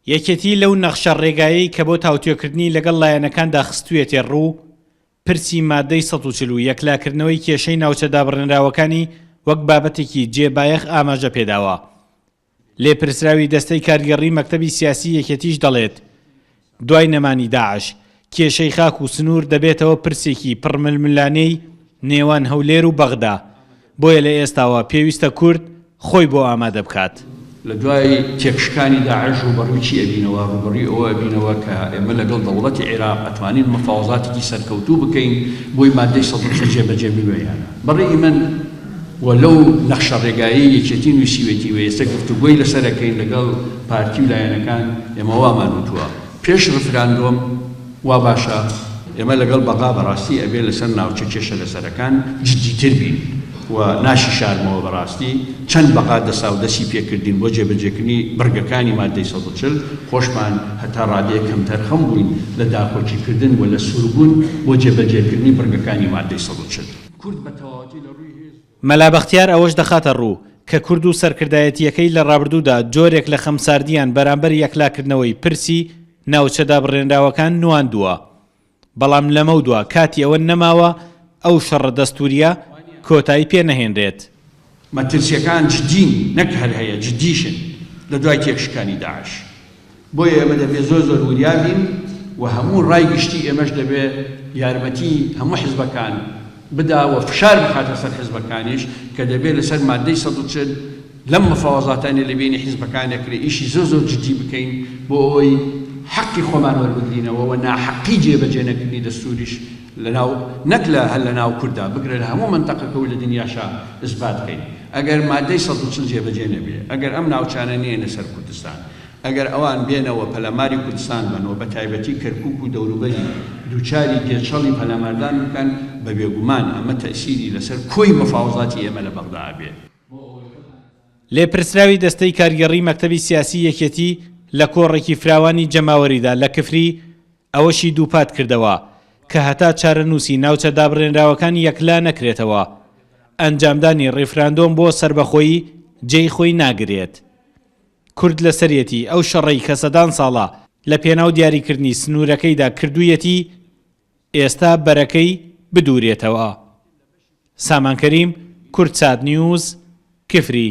یەکێتی لەو نەخشە ڕێگایی کە بۆ تاوتوێکردنی لەگەڵ لایەنەکاندا خستوویەتێ ڕوو پرسی مادەی 140 یەکلاکردنەوەی کێشەی ناوچە دابڕێنراوەکانی وەک بابەتێکی جێبایەخ ئاماژە پێداوە. لێپرسراوی دەستەی کارگەڕی مەکتەبی سیاسی یەکێتیش دەڵێت دوای نەمانی داعش کێشەی خاک و سنوور دەبێتەوە پرسێکی پڕململانەی نێوان هەولێر و بەغدا، بۆیە لە ئێستاوە پێویستە کورد خۆی بۆ ئامادە بکات. لە دوای تێکشکانی داعش و بەڕووی ئەبینەوە ڕوبڕی ئەوە ئەبینەوە کە ئێمە لەگەڵ دەوڵەتی عێراق ئەتوانین مەفاوزاتێکی سەرکەوتوو بکەین بۆی مادەی 140 جێبەجێ بوێیانە. بەڕێی من وەلەو نەخشە ڕێگایی یەکێتی نووسیوێتی وە ئێستا گفتوگۆی لەسەرەکەین لەگەڵ پارتی و لایەنەکان ئێمە وامان وتووە پێش ڕفراندۆم وا باشە ئێمە لەگەڵ بەغا بەڕاستی ئەبێ لەسەر ناوچە کێشە لەسەرەکان جددیتر بین و ناشی شارمەوە بەڕاستی چەند بەغا دەسا و دەستی پێکردین بۆ جێبەجێکردنی بەرگەکانی مادەی 140 خۆشمان هەتا ڕادەیە کەمتەر خەم بووین لە داخۆکیکردن و لە سووربوون بۆ جێبەجێکردنی بەرگەکانی مادەی 140. کورد بە تەواوەتی لە ڕووی مەلا بەختیار ئەوەش دەخاتە ڕوو کە کورد و سەرکردایەتیەکەی لە ڕابردوودا جۆرێک لە خەمساردیان بەرامبەر یەکلاکردنەوەی پرسی ناوچەدا بڕێنراوەکان نواندووە، بەڵام لەمەودووە کاتی ئەوە نەماوە ئەو شەڕە دەستوریە کۆتایی پێ نەهێنرێت. مەترسیەکان جدین نەک هەر هەیە جدیشن لە دوای تێکشکانی داعش، بۆیە ئێمە دەبێت زۆر وریابین و هەموو ڕای گشتی ئێمەش دەبێت یارمەتی هەموو حیزبەکان بدا و فشار بخاتە سەر حیزبەکانیش کە دەبێت لەسەر مادەی 140 لەم مەفاوەزاتانی لە بینی حیزبەکانێکرێ ئیشی زۆر جدی بکەین بۆ ئەوەی حەقی خۆمان وەربگرینەوە و ناحەقی جێبەجێ نەکردنی دەستوریش لەناو نەک لە هەر لەناو کووردا بگرێ لە هەموو منتەقەکە و لە دنیاشا ئیثبات بکەین. ئەگەر مادەی 140 جێبەجێ نەبێ، ئەگەر ئەم ناوچانە نێنە سەر کوردستان، ئەگەر ئەوان بێنەوە پەلەماری کوردستان بنەوە بە تایبەتی کەرکووک و دەوروبەری دووچاری گێچەڵی پەلەماردان بکەن بە بێگومان ئەمە تەئسیری لەسەر کۆی مەفاوزاتی ئێمە لە بەغدا بێ. لێپرسراوی دەستەی کارگەڕی مەکتەبی سیاسی یەکێتی لە کۆڕێکی فراوانی جەماوەریدا لە کفری ئەوەشی دووپات کردەوە کە هەتا چارەنووسی ناوچە دابڕێنراوەکانی یەکلا نەکرێتەوە، ئەنجامدانی ڕێفراندۆم بۆ سربەخۆیی جێی خۆی ناگرێت. کورد لە سەرەتی ئەو شەڕەی کە سەدان ساڵە لە پێناو دیاریکردنی سنوورەکەیدا کردوویەتی ئێستا بەرەکەی بدوورێتەوە. سامان کەریم، کورد سات نیوز، کفری.